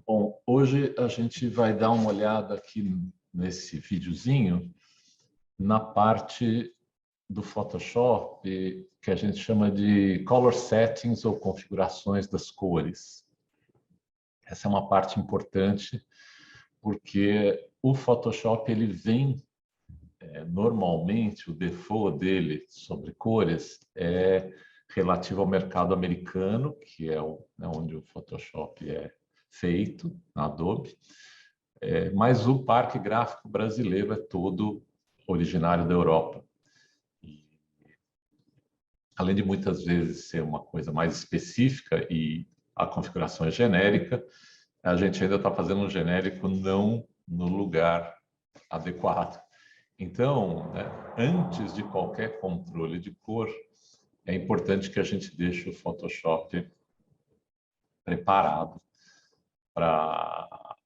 Bom, hoje a gente vai dar uma olhada aqui nesse videozinho na parte do Photoshop que a gente chama de Color Settings ou configurações das cores. Essa é uma parte importante porque o Photoshop ele vem, normalmente o default dele sobre cores é relativo ao mercado americano, que é onde o Photoshop é feito, na Adobe. Mas o parque gráfico brasileiro é todo originário da Europa. E, além de muitas vezes ser uma coisa mais específica e a configuração é genérica, a gente ainda está fazendo um genérico não no lugar adequado. Então, né, antes de qualquer controle de cor, é importante que a gente deixe o Photoshop preparado para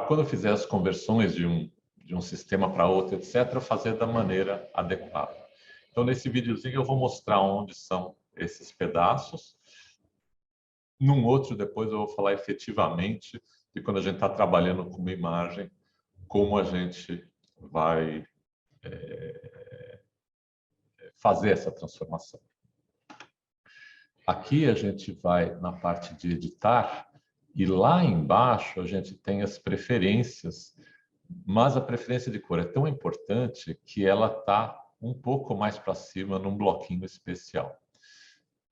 quando eu fizer as conversões de um sistema para outro, etc., fazer da maneira adequada. Então, nesse videozinho eu vou mostrar onde são esses pedaços. Num outro, depois eu vou falar efetivamente de quando a gente está trabalhando com uma imagem, como a gente vai fazer essa transformação. Aqui a gente vai na parte de editar e lá embaixo a gente tem as preferências, mas a preferência de cor é tão importante que ela está um pouco mais para cima num bloquinho especial.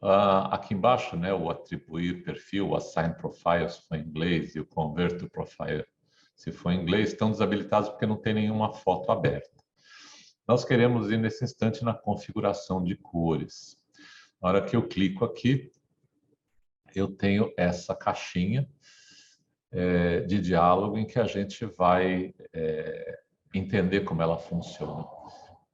Aqui embaixo, né, o atribuir perfil, o assign profile, se for em inglês, e o convert to profile, se for em inglês, estão desabilitados porque não tem nenhuma foto aberta. Nós queremos ir nesse instante na configuração de cores. Na hora que eu clico aqui, eu tenho essa caixinha de diálogo em que a gente vai entender como ela funciona.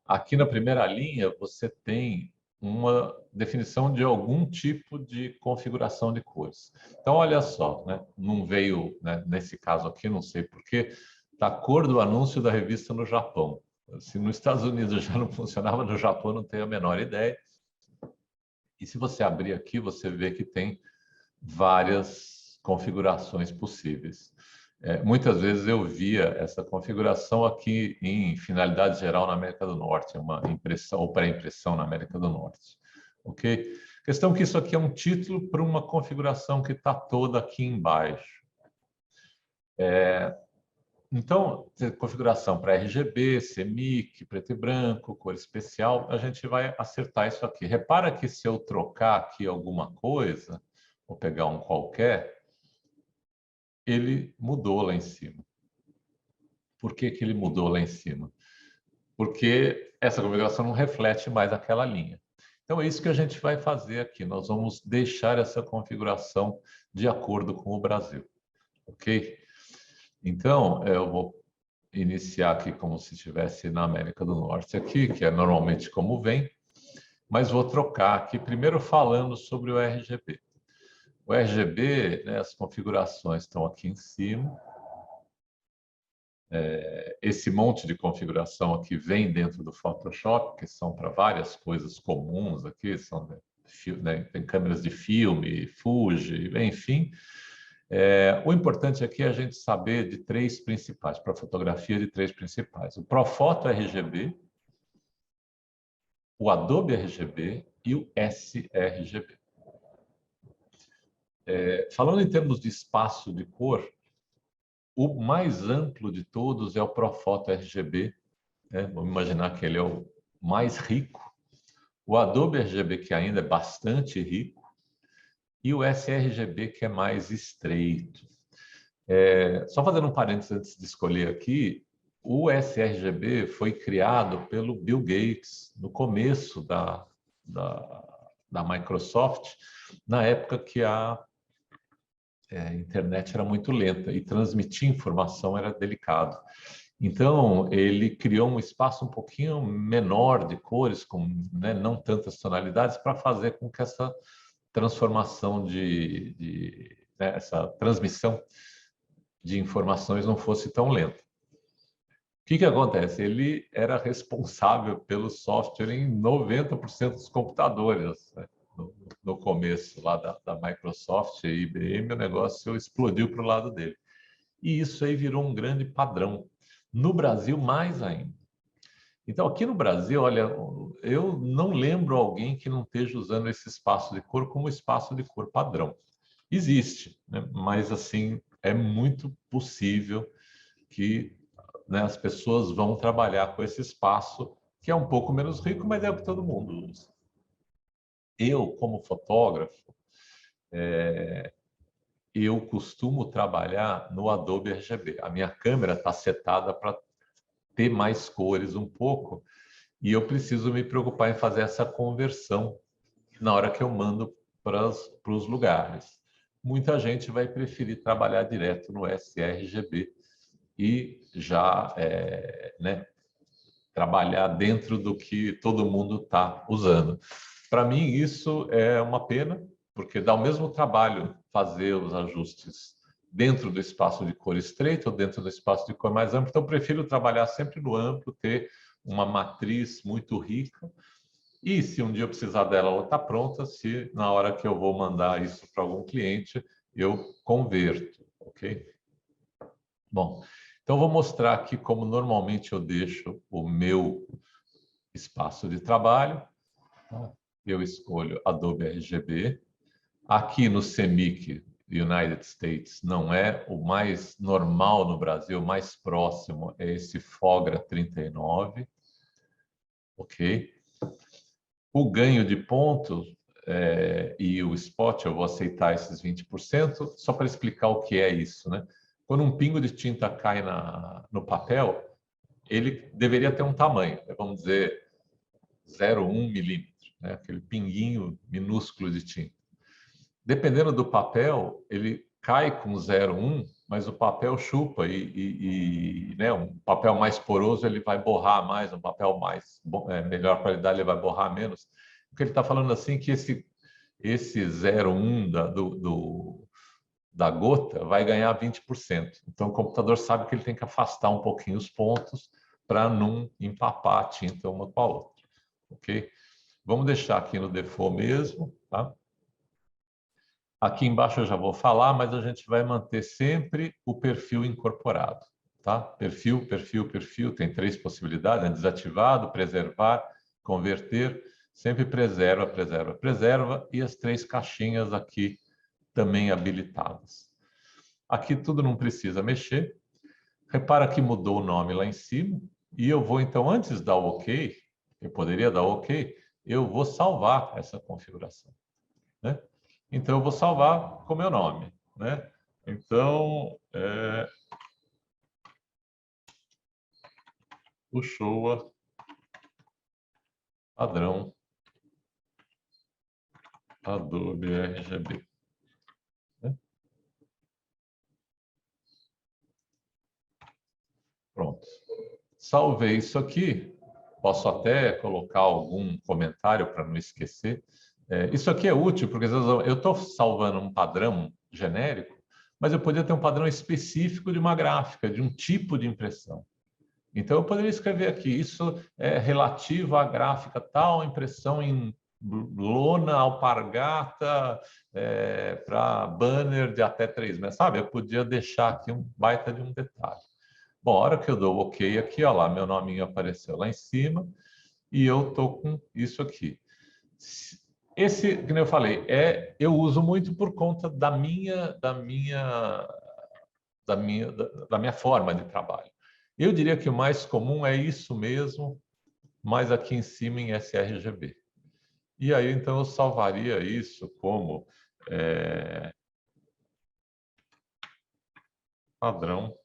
Aqui na primeira linha, você tem uma definição de algum tipo de configuração de cores. Então, olha só, né? Não veio, né, nesse caso aqui, não sei porquê, está a cor do anúncio da revista no Japão. Se nos Estados Unidos já não funcionava, no Japão não tenho a menor ideia. E se você abrir aqui, você vê que tem várias configurações possíveis. Muitas vezes eu via essa configuração aqui em finalidade geral na América do Norte, uma impressão ou pré-impressão na América do Norte. Ok? Questão que isso aqui é um título para uma configuração que está toda aqui embaixo. Então, configuração para RGB, CMYK, preto e branco, cor especial, a gente vai acertar isso aqui. Repara que se eu trocar aqui alguma coisa, vou pegar um qualquer, ele mudou lá em cima. Por que que ele mudou lá em cima? Porque essa configuração não reflete mais aquela linha. Então, é isso que a gente vai fazer aqui. Nós vamos deixar essa configuração de acordo com o Brasil. Ok? Então, eu vou iniciar aqui como se estivesse na América do Norte aqui, que é normalmente como vem, mas vou trocar aqui, primeiro falando sobre o RGB. O RGB, né, as configurações estão aqui em cima. Esse monte de configuração aqui vem dentro do Photoshop, que são para várias coisas comuns aqui, são, né, tem câmeras de filme, Fuji, enfim. O importante aqui é a gente saber de três principais, para fotografia de três principais. O Profoto RGB, o Adobe RGB e o sRGB. Falando em termos de espaço de cor, o mais amplo de todos é o Profoto RGB, né? Vamos imaginar que ele é o mais rico. O Adobe RGB, que ainda é bastante rico, e o sRGB, que é mais estreito. Só fazendo um parênteses antes de escolher aqui, o sRGB foi criado pelo Bill Gates no começo da Microsoft, na época que a internet era muito lenta e transmitir informação era delicado. Então, ele criou um espaço um pouquinho menor de cores, com, né, não tantas tonalidades, para fazer com que essa transformação né, essa transmissão de informações não fosse tão lenta. O que acontece? Ele era responsável pelo software em 90% dos computadores, né? no começo lá da Microsoft e IBM, o negócio explodiu para o lado dele. E isso aí virou um grande padrão. No Brasil, mais ainda. Então, aqui no Brasil, olha, eu não lembro alguém que não esteja usando esse espaço de cor como espaço de cor padrão. Existe, né? Mas, assim, é muito possível que, né, as pessoas vão trabalhar com esse espaço, que é um pouco menos rico, mas é o que todo mundo usa. Eu, como fotógrafo, eu costumo trabalhar no Adobe RGB. A minha câmera está setada para ter mais cores um pouco, e eu preciso me preocupar em fazer essa conversão na hora que eu mando para os lugares. Muita gente vai preferir trabalhar direto no sRGB e já né, trabalhar dentro do que todo mundo está usando. Para mim, isso é uma pena, porque dá o mesmo trabalho fazer os ajustes dentro do espaço de cor estreito ou dentro do espaço de cor mais amplo. Então, eu prefiro trabalhar sempre no amplo, ter uma matriz muito rica. E se um dia eu precisar dela, ela está pronta. Se na hora que eu vou mandar isso para algum cliente, eu converto, ok? Bom, então vou mostrar aqui como normalmente eu deixo o meu espaço de trabalho. Eu escolho Adobe RGB. Aqui no CMYK United States não é o mais normal no Brasil, o mais próximo é esse Fogra 39, ok? O ganho de pontos e o spot, eu vou aceitar esses 20%, só para explicar o que é isso, né? Quando um pingo de tinta cai no papel, ele deveria ter um tamanho, vamos dizer 0,1 milímetro, né? Aquele pinguinho minúsculo de tinta. Dependendo do papel, ele cai com 0,1, mas o papel chupa né, um papel mais poroso ele vai borrar mais, um papel mais melhor qualidade ele vai borrar menos. O que ele está falando assim é que esse 0,1 da gota vai ganhar 20%. Então o computador sabe que ele tem que afastar um pouquinho os pontos para não empapar a tinta uma com a outra, ok? Vamos deixar aqui no default mesmo, tá? Aqui embaixo eu já vou falar, mas a gente vai manter sempre o perfil incorporado, tá? Perfil, perfil, perfil, tem 3 possibilidades, né? Desativado, preservar, converter, sempre preserva, preserva, preserva, e as 3 caixinhas aqui também habilitadas. Aqui tudo não precisa mexer. Repara que mudou o nome lá em cima, e eu vou então, antes de dar o OK, eu poderia dar o OK, eu vou salvar essa configuração, né? Então, eu vou salvar com meu nome, né? Então, o Showa padrão Adobe RGB, né? Pronto. Salvei isso aqui. Posso até colocar algum comentário para não esquecer. Isso aqui é útil, porque às vezes eu estou salvando um padrão genérico, mas eu poderia ter um padrão específico de uma gráfica, de um tipo de impressão. Então, eu poderia escrever aqui, isso é relativo à gráfica tal, impressão em lona, alpargata, para banner de até 3 metros, sabe? Eu podia deixar aqui um baita de um detalhe. Bom, a hora que eu dou o OK aqui, ó lá, meu nominho apareceu lá em cima e eu estou com isso aqui. Esse, como eu falei, eu uso muito por conta da minha forma de trabalho. Eu diria que o mais comum é isso mesmo, mas aqui em cima em sRGB. E aí, então, eu salvaria isso como padrão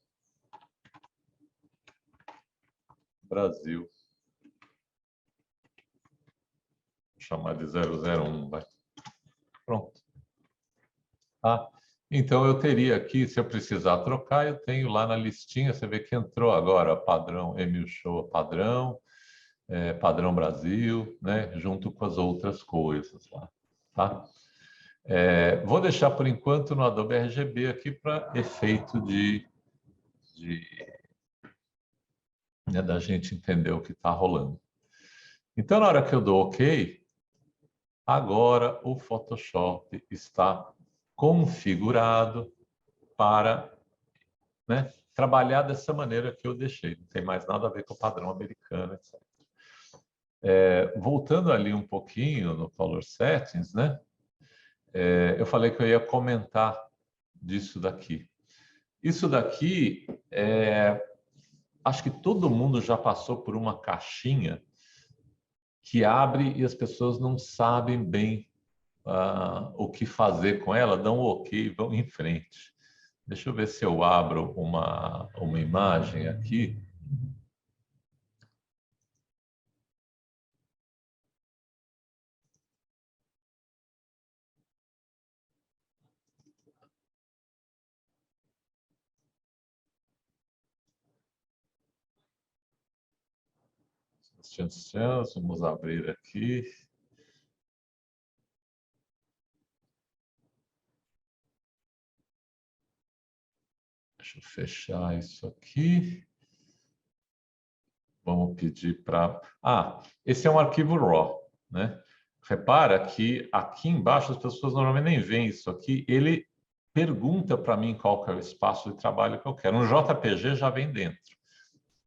Brasil. Vou chamar de 001, vai. Pronto. Ah, então, eu teria aqui, se eu precisar trocar, eu tenho lá na listinha, você vê que entrou agora padrão Emil Showa padrão, padrão Brasil, né, junto com as outras coisas lá, tá? Vou deixar por enquanto no Adobe RGB aqui para efeito né, da gente entender o que está rolando. Então, na hora que eu dou OK, agora o Photoshop está configurado para, né, trabalhar dessa maneira que eu deixei. Não tem mais nada a ver com o padrão americano, etc. Voltando ali um pouquinho no Color Settings, né? Eu falei que eu ia comentar disso daqui. Isso daqui, acho que todo mundo já passou por uma caixinha que abre e as pessoas não sabem bem o que fazer com ela, dão um ok e vão em frente. Deixa eu ver se eu abro uma imagem aqui. Vamos abrir aqui. Deixa eu fechar isso aqui. Vamos pedir para... esse é um arquivo RAW, né? Repara que aqui embaixo as pessoas normalmente nem veem isso aqui. Ele pergunta para mim qual que é o espaço de trabalho que eu quero. Um JPG já vem dentro.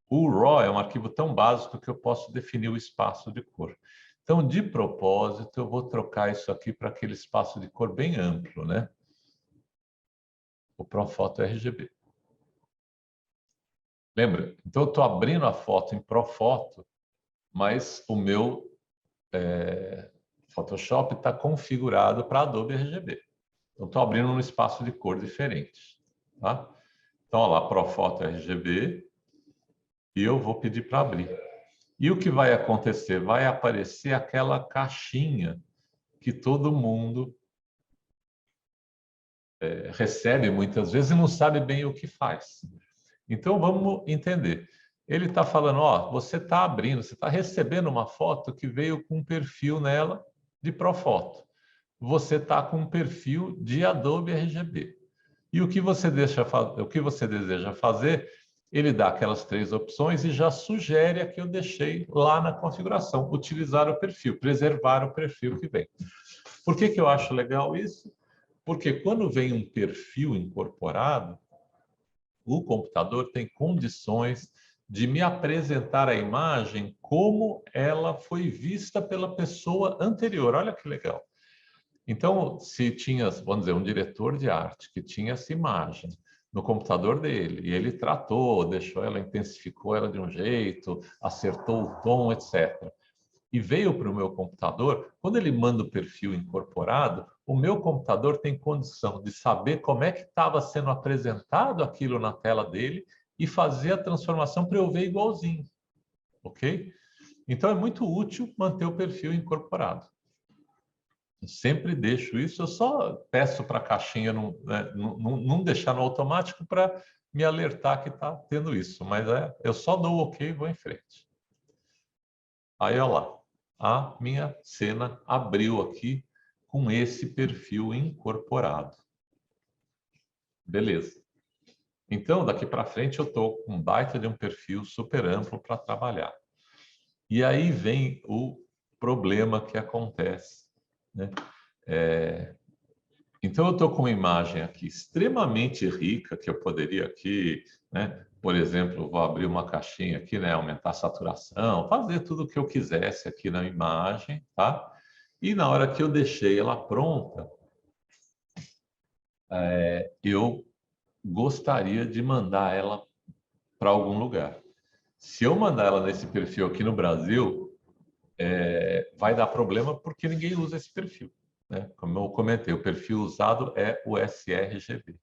O RAW é um arquivo tão básico que eu posso definir o espaço de cor. Então, de propósito, eu vou trocar isso aqui para aquele espaço de cor bem amplo, né? O Profoto RGB. Lembra? Então, eu estou abrindo a foto em Profoto, mas o meu Photoshop está configurado para Adobe RGB. Então, estou abrindo um espaço de cor diferente. Tá? Então, olha lá, Profoto RGB, e eu vou pedir para abrir. E o que vai acontecer? Vai aparecer aquela caixinha que todo mundo recebe muitas vezes e não sabe bem o que faz. Então, vamos entender. Ele está falando, ó, você está abrindo, você está recebendo uma foto que veio com um perfil nela de Profoto. Você está com um perfil de Adobe RGB. E o que você deseja fazer, ele dá aquelas 3 opções e já sugere a que eu deixei lá na configuração, utilizar o perfil, preservar o perfil que vem. Por que eu acho legal isso? Porque quando vem um perfil incorporado, o computador tem condições de me apresentar a imagem como ela foi vista pela pessoa anterior. Olha que legal. Então, se tinha, vamos dizer, um diretor de arte que tinha essa imagem no computador dele, e ele tratou, deixou ela, intensificou ela de um jeito, acertou o tom, etc. E veio para o meu computador, quando ele manda o perfil incorporado, o meu computador tem condição de saber como é que estava sendo apresentado aquilo na tela dele e fazer a transformação para eu ver igualzinho, ok? Então é muito útil manter o perfil incorporado. Eu sempre deixo isso, eu só peço para a caixinha não deixar no automático para me alertar que está tendo isso, mas eu só dou o ok e vou em frente. Aí, olha lá, a minha cena abriu aqui com esse perfil incorporado. Beleza. Então, daqui para frente, eu estou com um baita de um perfil super amplo para trabalhar. E aí vem o problema que acontece, né? Então, eu estou com uma imagem aqui extremamente rica, que eu poderia aqui, né? Por exemplo, vou abrir uma caixinha aqui, né? Aumentar a saturação, fazer tudo o que eu quisesse aqui na imagem, tá? E na hora que eu deixei ela pronta, eu gostaria de mandar ela para algum lugar. Se eu mandar ela nesse perfil aqui no Brasil, vai dar problema porque ninguém usa esse perfil, né? Como eu comentei, o perfil usado é o sRGB.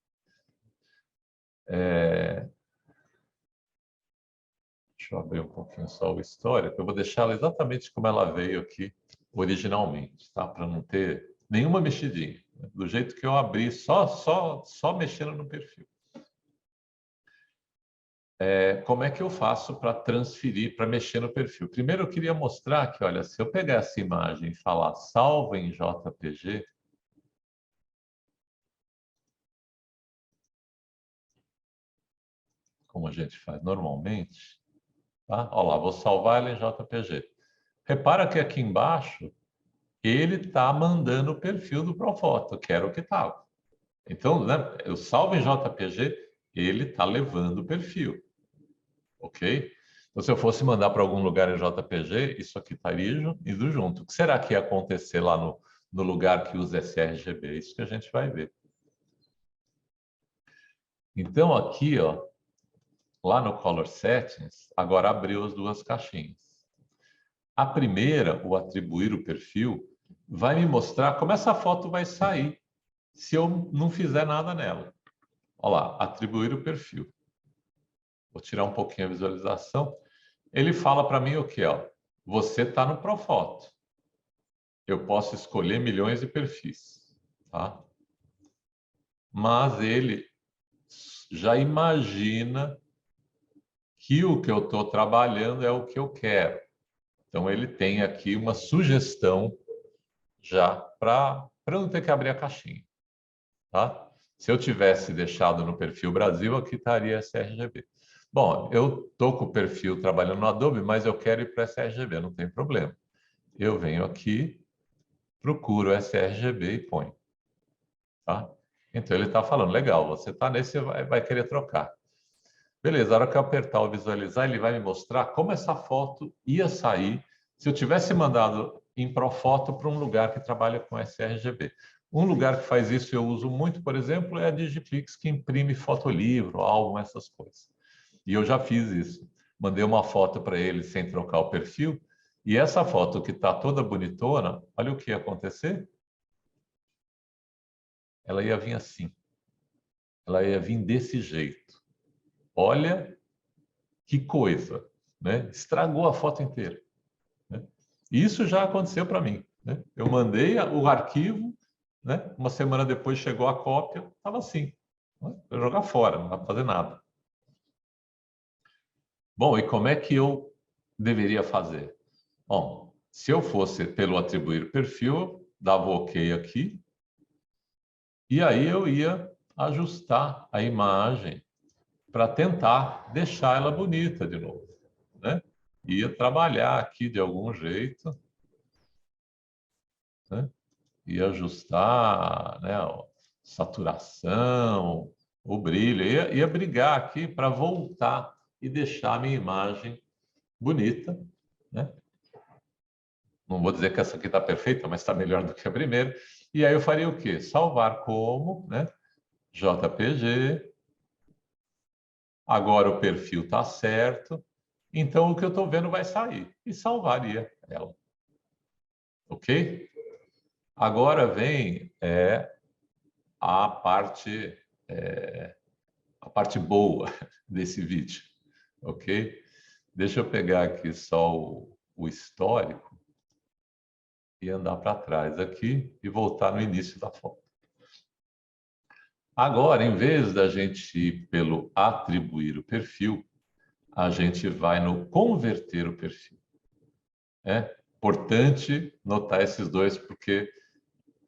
Deixa eu abrir um pouquinho só o histórico. Eu vou deixar ela exatamente como ela veio aqui originalmente, tá? Para não ter nenhuma mexidinha. Do jeito que eu abri, só mexendo no perfil. Como é que eu faço para transferir, para mexer no perfil? Primeiro, eu queria mostrar que, olha, se eu pegar essa imagem e falar salva em JPG, como a gente faz normalmente, tá? Olha lá, vou salvar ela em JPG. Repara que aqui embaixo ele está mandando o perfil do Profoto, que era o que estava. Então, né, eu salvo em JPG, ele está levando o perfil, ok? Então, se eu fosse mandar para algum lugar em JPG, isso aqui estaria indo junto. O que será que ia acontecer lá no lugar que usa sRGB? Isso que a gente vai ver. Então, aqui, ó, lá no Color Settings, agora abriu as duas caixinhas. A primeira, o atribuir o perfil, vai me mostrar como essa foto vai sair se eu não fizer nada nela. Olha lá, atribuir o perfil. Vou tirar um pouquinho a visualização. Ele fala para mim o quê? Ó? Você está no Profoto. Eu posso escolher milhões de perfis. Tá? Mas ele já imagina que o que eu estou trabalhando é o que eu quero. Então, ele tem aqui uma sugestão já para não ter que abrir a caixinha. Tá? Se eu tivesse deixado no perfil Brasil, aqui estaria sRGB. Bom, eu estou com o perfil trabalhando no Adobe, mas eu quero ir para sRGB, não tem problema. Eu venho aqui, procuro sRGB e ponho. Tá? Então, ele está falando, legal, você está nesse, vai querer trocar. Beleza, a hora que eu apertar o visualizar, ele vai me mostrar como essa foto ia sair se eu tivesse mandado em Profoto para um lugar que trabalha com sRGB. Um lugar que faz isso eu uso muito, por exemplo, é a Digipix, que imprime fotolivro, álbum, essas coisas. E eu já fiz isso. Mandei uma foto para ele sem trocar o perfil, e essa foto que está toda bonitona, olha o que ia acontecer. Ela ia vir assim. Ela ia vir desse jeito. Olha que coisa, né? Estragou a foto inteira. Né? Isso já aconteceu para mim. Né? Eu mandei o arquivo, né? Uma semana depois chegou a cópia, estava assim. Né? Eu jogar fora, não dá para fazer nada. Bom, e como é que eu deveria fazer? Bom, se eu fosse pelo atribuir perfil, dava o OK aqui, e aí eu ia ajustar a imagem para tentar deixar ela bonita de novo, né? Ia trabalhar aqui de algum jeito, né? Ia ajustar, né, a saturação, o brilho, ia brigar aqui para voltar e deixar a minha imagem bonita, né? Não vou dizer que essa aqui está perfeita, mas está melhor do que a primeira. E aí eu faria o quê? Salvar como, né? JPG. Agora o perfil está certo. Então o que eu estou vendo vai sair. E salvaria ela. Ok? Agora vem é, a parte boa desse vídeo. Ok? Deixa eu pegar aqui só o histórico e andar para trás aqui e voltar no início da foto. Agora, em vez da gente ir pelo atribuir o perfil, a gente vai no converter o perfil. É importante notar esses dois, porque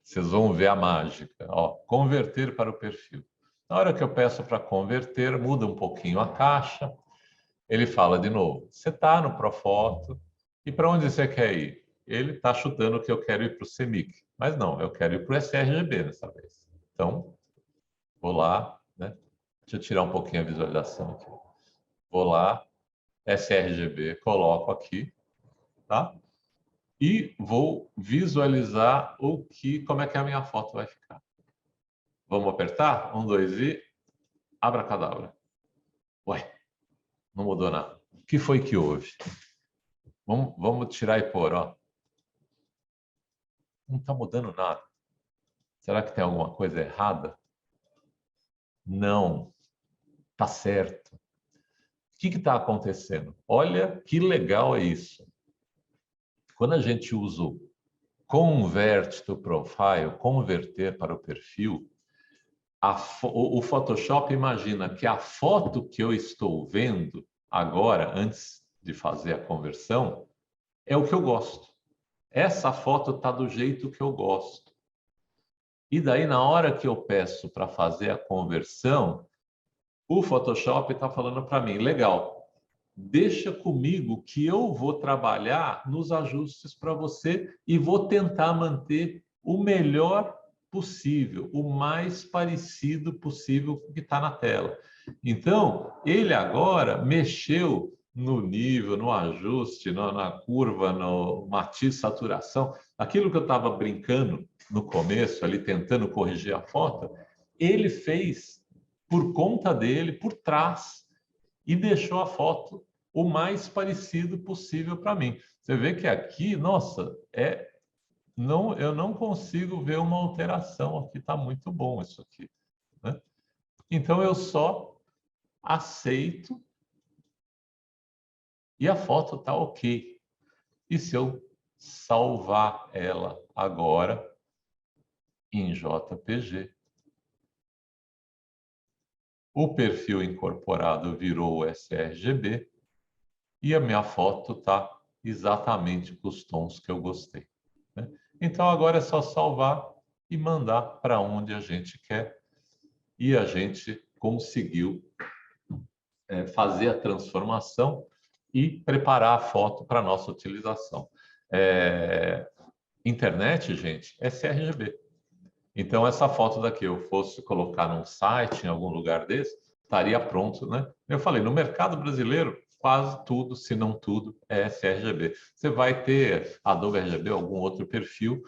vocês vão ver a mágica. Ó, converter para o perfil. Na hora que eu peço para converter, muda um pouquinho a caixa. Ele fala de novo, você está no Profoto, e para onde você quer ir? Ele está chutando que eu quero ir para o CMYK, mas não, eu quero ir para o sRGB dessa vez. Então, vou lá, né? Deixa eu tirar um pouquinho a visualização aqui. Vou lá, sRGB, coloco aqui, tá? E vou visualizar como é que a minha foto vai ficar. Vamos apertar? 1, 2 e abracadabra. Ué, não mudou nada. O que foi que houve? Vamos tirar e pôr, ó. Não está mudando nada. Será que tem alguma coisa errada? Não, está certo. O que está acontecendo? Olha que legal é isso. Quando a gente usa o Convert to Profile, converter para o perfil, o Photoshop imagina que a foto que eu estou vendo agora, antes de fazer a conversão, é o que eu gosto. Essa foto está do jeito que eu gosto. E daí, na hora que eu peço para fazer a conversão, o Photoshop está falando para mim, legal, deixa comigo que eu vou trabalhar nos ajustes para você e vou tentar manter o melhor possível, o mais parecido possível com o que está na tela. Então, ele agora mexeu no nível, no ajuste, na curva, no matiz, saturação. Aquilo que eu estava brincando no começo, ali tentando corrigir a foto, ele fez por conta dele, por trás, e deixou a foto o mais parecido possível para mim. Você vê que aqui, nossa, não, eu não consigo ver uma alteração aqui, está muito bom isso aqui, né? Então eu só aceito e a foto está ok. E se eu salvar ela agora em JPG, o perfil incorporado virou o sRGB e a minha foto está exatamente com os tons que eu gostei, né? Então agora é só salvar e mandar para onde a gente quer. E a gente conseguiu fazer a transformação e preparar a foto para a nossa utilização. Internet, gente, é sRGB. Então, essa foto daqui, eu fosse colocar num site, em algum lugar desse, estaria pronto, né? Eu falei, no mercado brasileiro, quase tudo, se não tudo, é sRGB. Você vai ter Adobe RGB, algum outro perfil,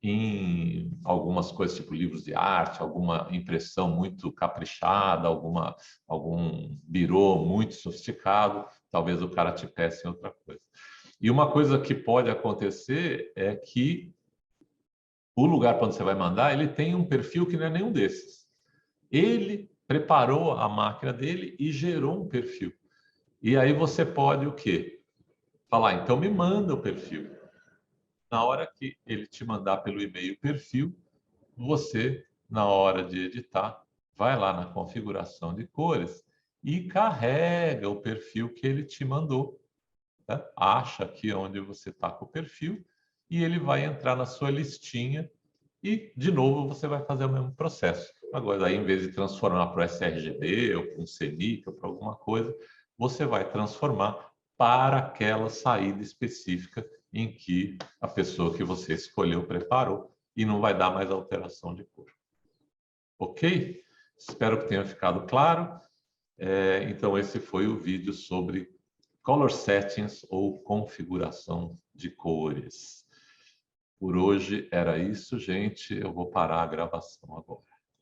em algumas coisas, tipo livros de arte, alguma impressão muito caprichada, algum birô muito sofisticado, talvez o cara te peça em outra coisa. E uma coisa que pode acontecer é que o lugar para onde você vai mandar, ele tem um perfil que não é nenhum desses. Ele preparou a máquina dele e gerou um perfil. E aí você pode o quê? Falar, então me manda o perfil. Na hora que ele te mandar pelo e-mail o perfil, você, na hora de editar, vai lá na configuração de cores e carrega o perfil que ele te mandou, né? Acha aqui onde você está com o perfil e ele vai entrar na sua listinha e, de novo, você vai fazer o mesmo processo. Agora, aí, em vez de transformar para o sRGB ou para um CMYK ou para alguma coisa, você vai transformar para aquela saída específica em que a pessoa que você escolheu preparou e não vai dar mais alteração de cor. Ok? Espero que tenha ficado claro. Então, esse foi o vídeo sobre Color Settings ou configuração de cores. Por hoje era isso, gente. Eu vou parar a gravação agora.